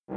Good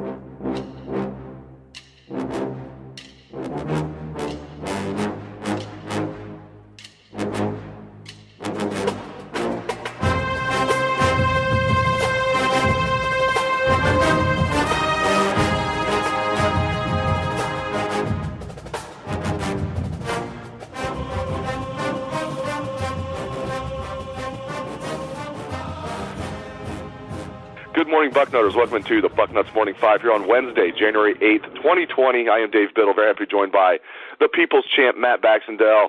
morning, Bucknutters. Welcome to the Bucknuts Morning 5 here on Wednesday, January 8th, 2020. I am Dave Biddle, very happy to be joined by the People's Champ, Matt Baxendell.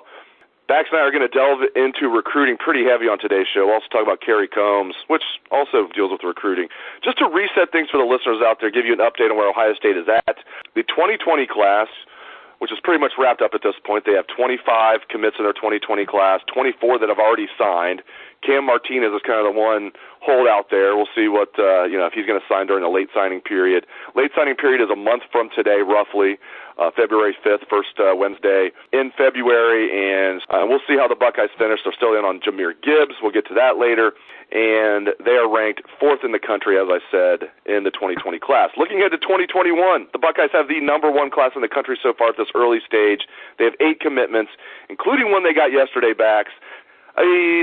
Bax and I are going to delve into recruiting pretty heavy on today's show. We'll also talk about Kerry Coombs, which also deals with recruiting. Just to reset things for the listeners out there, give you an update on where Ohio State is at. The 2020 class, which is pretty much wrapped up at this point, they have 25 commits in their 2020 class, 24 that have already signed. Cameron Martinez is kind of the one holdout there. We'll see what, if he's going to sign during the late signing period. Late signing period is a month from today, roughly, February 5th, first Wednesday in February, and we'll see how the Buckeyes finish. They're still in on Jameer Gibbs. We'll get to that later, and they are ranked 4th in the country, as I said, in the 2020 class. Looking ahead to 2021, the Buckeyes have the number one class in the country so far at this early stage. They have 8 commitments, including one they got yesterday, Bax.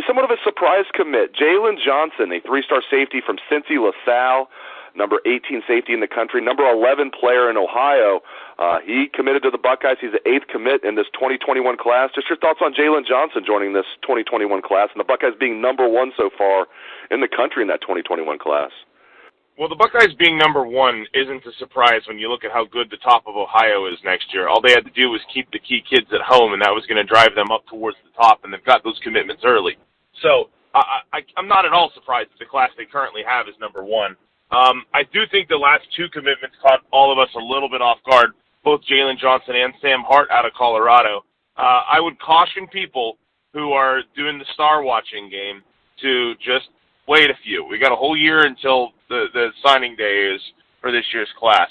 Somewhat of a surprise commit, Jaylen Johnson, a 3-star safety from Cincinnati LaSalle, number 18 safety in the country, number 11 player in Ohio. He committed to the Buckeyes. He's the 8th commit in this 2021 class. Just your thoughts on Jaylen Johnson joining this 2021 class and the Buckeyes being number 1 so far in the country in that 2021 class? Well, the Buckeyes being number 1 isn't a surprise when you look at how good the top of Ohio is next year. All they had to do was keep the key kids at home, and that was going to drive them up towards the top, and they've got those commitments early. So I'm not at all surprised that the class they currently have is number 1. I do think the last 2 commitments caught all of us a little bit off guard, both Jaylen Johnson and Sam Hart out of Colorado. I would caution people who are doing the star watching game to just wait a few. We got a whole year until the signing day is for this year's class.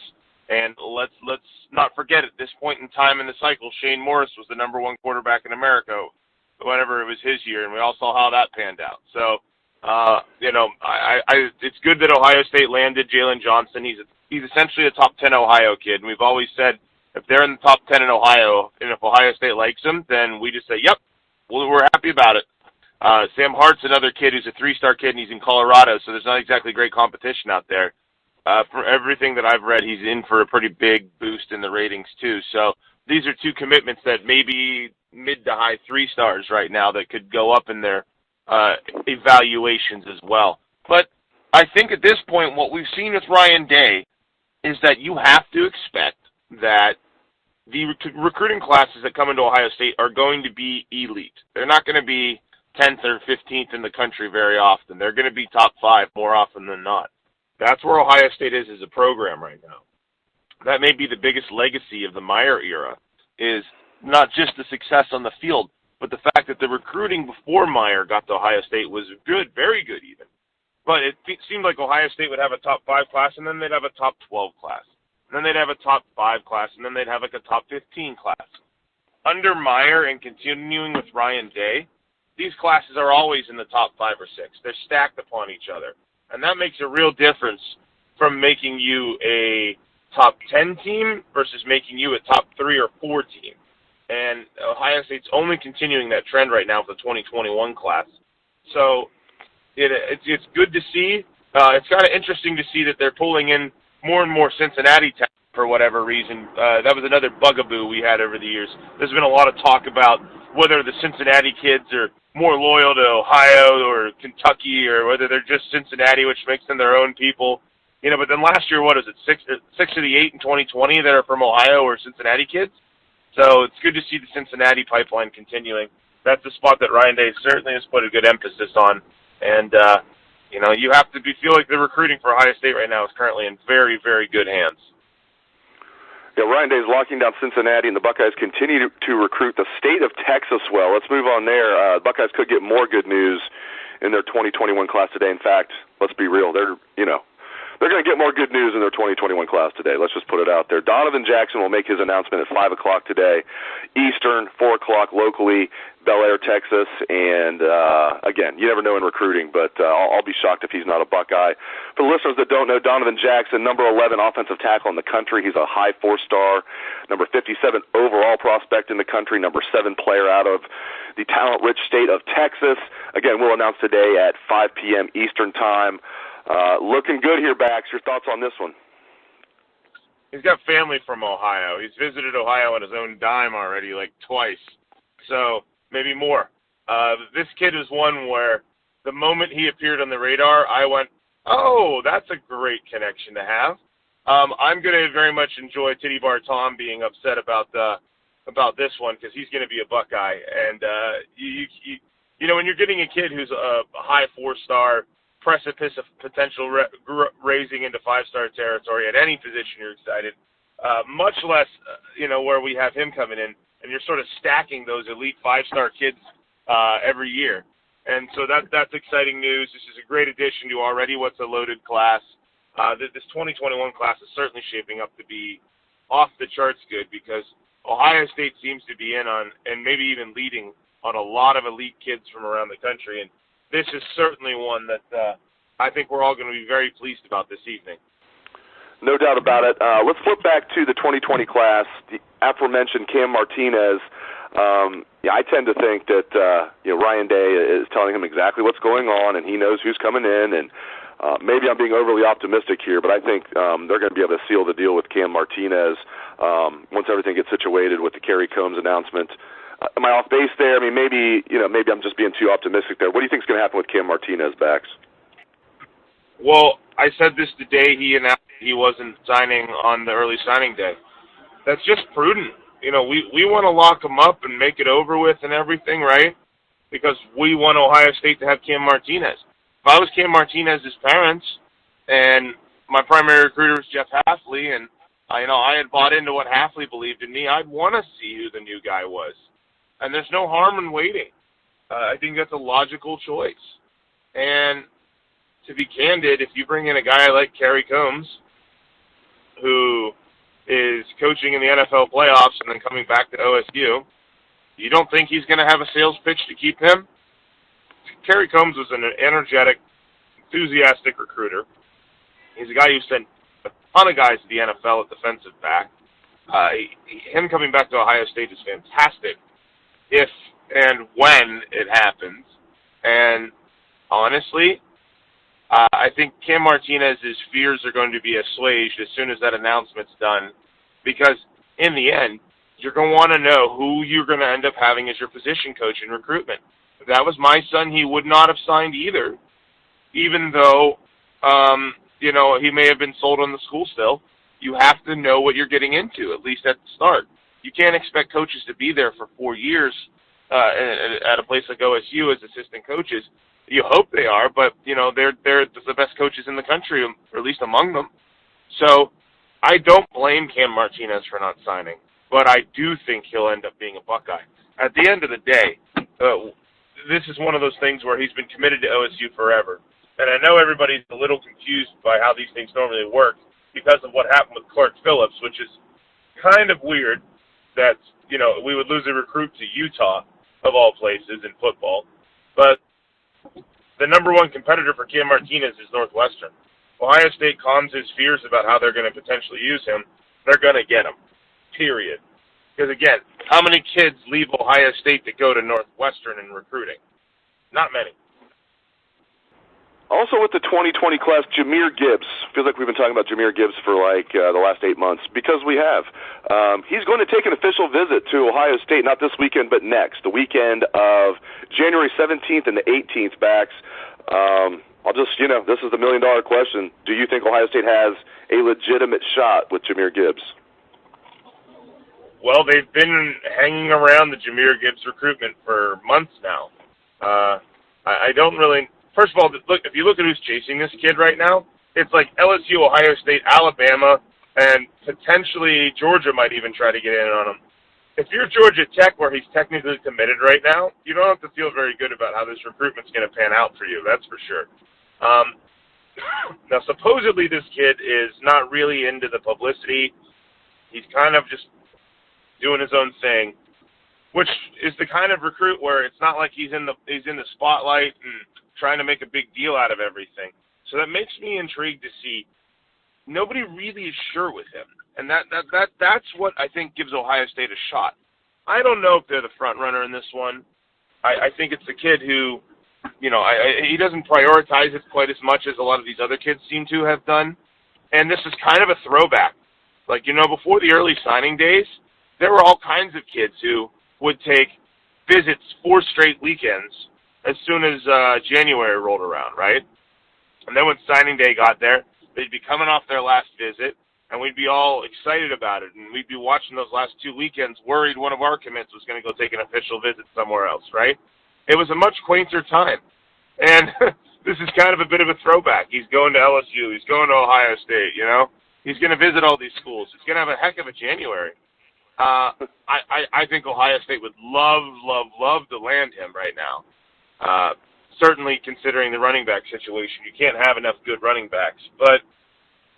And let's not forget, at this point in time in the cycle, Shane Morris was the number 1 quarterback in America whenever it was his year, and we all saw how that panned out. So, it's good that Ohio State landed Jaylen Johnson. He's essentially a top 10 Ohio kid, and we've always said if they're in the top 10 in Ohio, and if Ohio State likes him, then we just say, yep, we're happy about it. Sam Hart's another kid who's a 3-star kid, and he's in Colorado, so there's not exactly great competition out there. For everything that I've read, he's in for a pretty big boost in the ratings, too. So these are 2 commitments that may be mid to high 3 stars right now that could go up in their evaluations as well. But I think at this point, what we've seen with Ryan Day is that you have to expect that the recruiting classes that come into Ohio State are going to be elite. They're not going to be 10th or 15th in the country very often. They're going to be top 5 more often than not. That's where Ohio State is as a program right now. That may be the biggest legacy of the Meyer era, is not just the success on the field, but the fact that the recruiting before Meyer got to Ohio State was good, very good even. But it seemed like Ohio State would have a top 5 class, and then they'd have a top 12 class. And then they'd have a top 5 class, and then they'd have like a top 15 class. Under Meyer and continuing with Ryan Day, these classes are always in the top 5 or 6. They're stacked upon each other. And that makes a real difference from making you a top 10 team versus making you a top 3 or 4 team. And Ohio State's only continuing that trend right now for the 2021 class. So it's good to see. It's kind of interesting to see that they're pulling in more and more Cincinnati talent for whatever reason. That was another bugaboo we had over the years. There's been a lot of talk about whether the Cincinnati kids are more loyal to Ohio or Kentucky, or whether they're just Cincinnati, which makes them their own people. But then last year, what is it, 6 of the 8 in 2020 that are from Ohio or Cincinnati kids? So it's good to see the Cincinnati pipeline continuing. That's a spot that Ryan Day certainly has put a good emphasis on. And, you have to feel like the recruiting for Ohio State right now is currently in very, very good hands. Yeah, Ryan Day is locking down Cincinnati, and the Buckeyes continue to recruit the state of Texas well. Let's move on there. Buckeyes could get more good news in their 2021 class today. In fact, let's be real. They're, they're going to get more good news in their 2021 class today. Let's just put it out there. Donovan Jackson will make his announcement at 5 o'clock today, Eastern, 4 o'clock locally, Bel Air, Texas. And, again, you never know in recruiting, but I'll be shocked if he's not a Buckeye. For the listeners that don't know, Donovan Jackson, number 11 offensive tackle in the country. He's a high 4-star, number 57 overall prospect in the country, number 7 player out of the talent-rich state of Texas. Again, we'll announce today at 5 p.m. Eastern time. Looking good here, Bax. Your thoughts on this one? He's got family from Ohio. He's visited Ohio on his own dime already, like twice. So maybe more. This kid is one where the moment he appeared on the radar, I went, oh, that's a great connection to have. I'm going to very much enjoy Titty Bar Tom being upset about this one because he's going to be a Buckeye. And, you know, when you're getting a kid who's a high 4-star, precipice of potential raising into 5-star territory at any position, you're excited. Much less, where we have him coming in, and you're sort of stacking those elite 5-star kids every year. And so that's exciting news. This is a great addition to already what's a loaded class. This 2021 class is certainly shaping up to be off the charts good because Ohio State seems to be in on, and maybe even leading on, a lot of elite kids from around the country. And this is certainly one that I think we're all going to be very pleased about this evening. No doubt about it. Let's flip back to the 2020 class. The aforementioned Cam Martinez. I tend to think that Ryan Day is telling him exactly what's going on, and he knows who's coming in. And maybe I'm being overly optimistic here, but I think they're going to be able to seal the deal with Cam Martinez once everything gets situated with the Kerry Coombs announcement. Am I off base there? I mean, maybe I'm just being too optimistic there. What do you think is going to happen with Cam Martinez, Bax? Well, I said this the day he announced he wasn't signing on the early signing day. That's just prudent. We want to lock him up and make it over with and everything, right? Because we want Ohio State to have Cam Martinez. If I was Cam Martinez's parents and my primary recruiter was Jeff Hafley and I had bought into what Hafley believed in me, I'd want to see who the new guy was. And there's no harm in waiting. I think that's a logical choice. And to be candid, if you bring in a guy like Kerry Coombs, who is coaching in the NFL playoffs and then coming back to OSU, you don't think he's going to have a sales pitch to keep him? Kerry Coombs was an energetic, enthusiastic recruiter. He's a guy who sent a ton of guys to the NFL at defensive back. Him coming back to Ohio State is fantastic if and when it happens. And honestly, I think Cam Martinez's fears are going to be assuaged as soon as that announcement's done, because in the end, you're going to want to know who you're going to end up having as your position coach in recruitment. If that was my son, he would not have signed either, even though, he may have been sold on the school still. You have to know what you're getting into, at least at the start. You can't expect coaches to be there for 4 years at a place like OSU as assistant coaches. You hope they are, but, they're the best coaches in the country, or at least among them. So I don't blame Cam Martinez for not signing, but I do think he'll end up being a Buckeye. At the end of the day, this is one of those things where he's been committed to OSU forever. And I know everybody's a little confused by how these things normally work because of what happened with Clark Phillips, which is kind of weird that, we would lose a recruit to Utah, of all places, in football. But the number one competitor for Cam Martinez is Northwestern. Ohio State calms his fears about how they're going to potentially use him. They're going to get him, period. Because, again, how many kids leave Ohio State to go to Northwestern in recruiting? Not many. Also with the 2020 class, Jameer Gibbs. Feels like we've been talking about Jameer Gibbs for the last 8 months, because we have. He's going to take an official visit to Ohio State, not this weekend, but next, the weekend of January 17th and the 18th, Bax. This is the million-dollar question. Do you think Ohio State has a legitimate shot with Jahmyr Gibbs? Well, they've been hanging around the Jaymeer Gibbs recruitment for months now. I don't really... First of all, look, if you look at who's chasing this kid right now, it's like LSU, Ohio State, Alabama, and potentially Georgia might even try to get in on him. If you're Georgia Tech, where he's technically committed right now, you don't have to feel very good about how this recruitment's going to pan out for you. That's for sure. Now, supposedly this kid is not really into the publicity. He's kind of just doing his own thing, which is the kind of recruit where it's not like he's in the spotlight and trying to make a big deal out of everything. So that makes me intrigued to see. Nobody really is sure with him, and that's what I think gives Ohio State a shot. I don't know if they're the front runner in this one. I think it's the kid who, he doesn't prioritize it quite as much as a lot of these other kids seem to have done. And this is kind of a throwback. Like, before the early signing days, there were all kinds of kids who would take visits 4 straight weekends as soon as January rolled around, right? And then when signing day got there, they'd be coming off their last visit, and we'd be all excited about it, and we'd be watching those last 2 weekends worried one of our commits was going to go take an official visit somewhere else, right? It was a much quainter time. And this is kind of a bit of a throwback. He's going to LSU. He's going to Ohio State, He's going to visit all these schools. He's going to have a heck of a January. I think Ohio State would love to land him right now. Certainly considering the running back situation. You can't have enough good running backs. But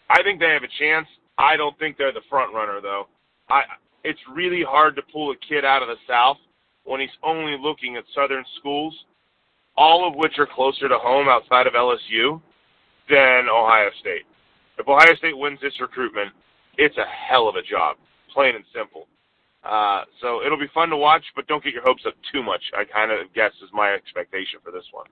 I think they have a chance. I don't think they're the front runner, though. It's really hard to pull a kid out of the South when he's only looking at Southern schools, all of which are closer to home outside of LSU than Ohio State. If Ohio State wins this recruitment, it's a hell of a job, plain and simple. So it'll be fun to watch, but don't get your hopes up too much, I kind of guess is my expectation for this one.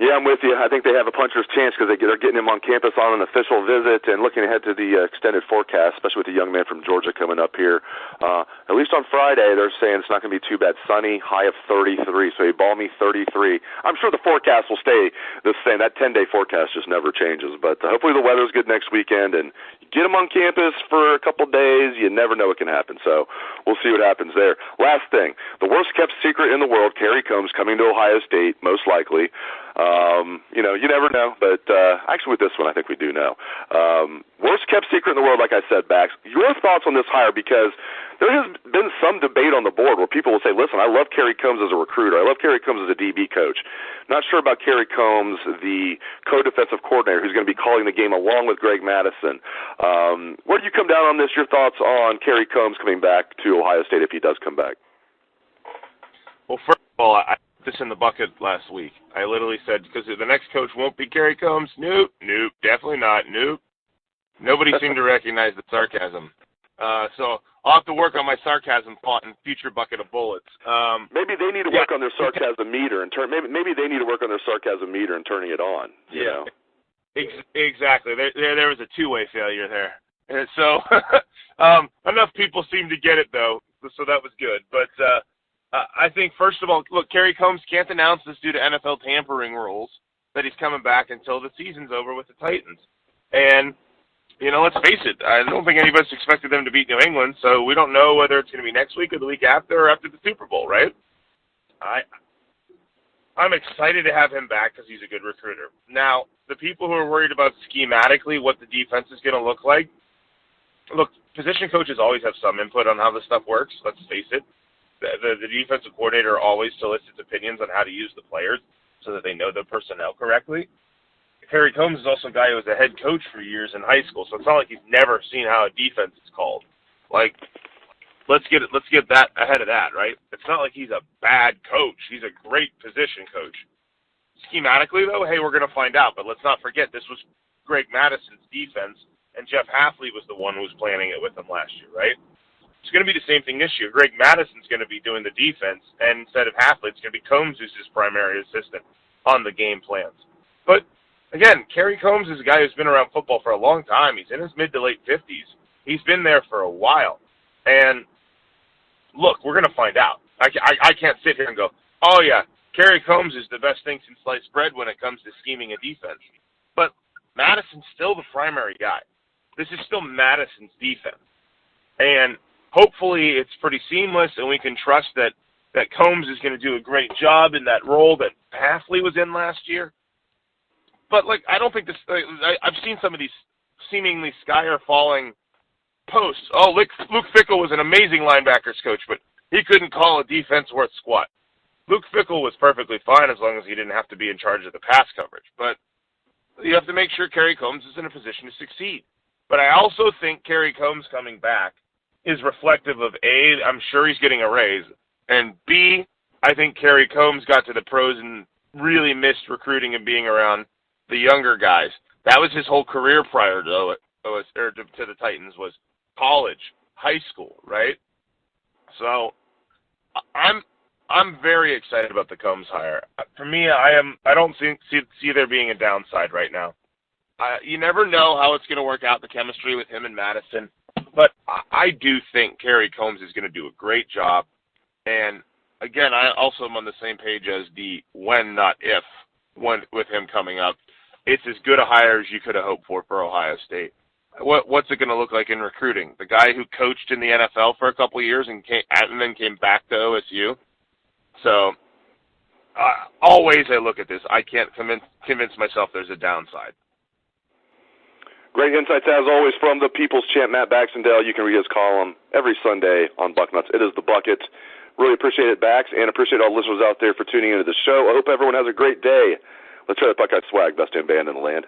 Yeah, I'm with you. I think they have a puncher's chance because they're getting him on campus on an official visit and looking ahead to the extended forecast, especially with the young man from Georgia coming up here. At least on Friday, they're saying it's not going to be too bad. Sunny, high of 33, so a balmy 33. I'm sure the forecast will stay the same. That 10-day forecast just never changes. But hopefully the weather's good next weekend, and get him on campus for a couple days. You never know what can happen, so we'll see what happens there. Last thing, the worst-kept secret in the world, Kerry Coombs coming to Ohio State, most likely. You never know, but actually with this one, I think we do know. Worst kept secret in the world, like I said, Bax. Your thoughts on this hire, because there has been some debate on the board where people will say, listen, I love Kerry Coombs as a recruiter. I love Kerry Coombs as a DB coach. Not sure about Kerry Coombs, the co-defensive coordinator who's going to be calling the game along with Greg Madison. Where do you come down on this? Your thoughts on Kerry Coombs coming back to Ohio State if he does come back? Well, first of all, I put this in the bucket last week. I literally said, because the next coach won't be Kerry Coombs. Nope, definitely not. Nope. Nobody seemed to recognize the sarcasm. So I'll have to work on my sarcasm font and future bucket of bullets. Maybe they need to work on their sarcasm meter and maybe they need to work on their sarcasm meter and turning it on. You know? Exactly. There was a two-way failure there. And so enough people seem to get it though, so that was good. But I think first of all, look, Kerry Coombs can't announce this due to NFL tampering rules that he's coming back until the season's over with the Titans. And let's face it, I don't think anybody's expected them to beat New England, so we don't know whether it's going to be next week or the week after or after the Super Bowl, right? I'm excited to have him back because he's a good recruiter. Now, the people who are worried about schematically what the defense is going to look like, look, position coaches always have some input on how this stuff works, let's face it. The defensive coordinator always solicits opinions on how to use the players so that they know the personnel correctly. Kerry Coombs is also a guy who was a head coach for years in high school, so it's not like he's never seen how a defense is called. Like, let's get that ahead of that, right? It's not like he's a bad coach. He's a great position coach. Schematically, though, hey, we're going to find out. But let's not forget, this was Greg Madison's defense, and Jeff Hafley was the one who was planning it with him last year, right? It's going to be the same thing this year. Greg Madison's going to be doing the defense, and instead of Hafley, it's going to be Coombs who's his primary assistant on the game plans. But again, Kerry Coombs is a guy who's been around football for a long time. He's in his mid to late 50s. He's been there for a while. And look, we're going to find out. I can't sit here and go, oh, yeah, Kerry Coombs is the best thing since sliced bread when it comes to scheming a defense. But Madison's still the primary guy. This is still Madison's defense. And hopefully it's pretty seamless and we can trust that Coombs is going to do a great job in that role that Hafley was in last year. But, I don't think this I've seen some of these seemingly sky-are-falling posts. Oh, Luke Fickell was an amazing linebackers coach, but he couldn't call a defense worth squat. Luke Fickell was perfectly fine as long as he didn't have to be in charge of the pass coverage. But you have to make sure Kerry Coombs is in a position to succeed. But I also think Kerry Coombs coming back is reflective of, A, I'm sure he's getting a raise, and B, I think Kerry Coombs got to the pros and really missed recruiting and being around the younger guys. That was his whole career prior to the Titans, was college, high school, right? So I'm very excited about the Combs hire. For me, I don't see there being a downside right now. You never know how it's going to work out, the chemistry with him and Madison, but I do think Kerry Coombs is going to do a great job. And again, I also am on the same page as the when, not if, with him coming up. It's as good a hire as you could have hoped for Ohio State. What's it going to look like in recruiting? The guy who coached in the NFL for a couple of years and then came back to OSU. So always I look at this. I can't convince myself there's a downside. Great insights, as always, from the People's Champ, Matt Baxendell. You can read his column every Sunday on Bucknuts. It is the Bucket. Really appreciate it, Bax, and appreciate all the listeners out there for tuning into the show. I hope everyone has a great day. Let's try the Buckeye swag, best damn band in the land.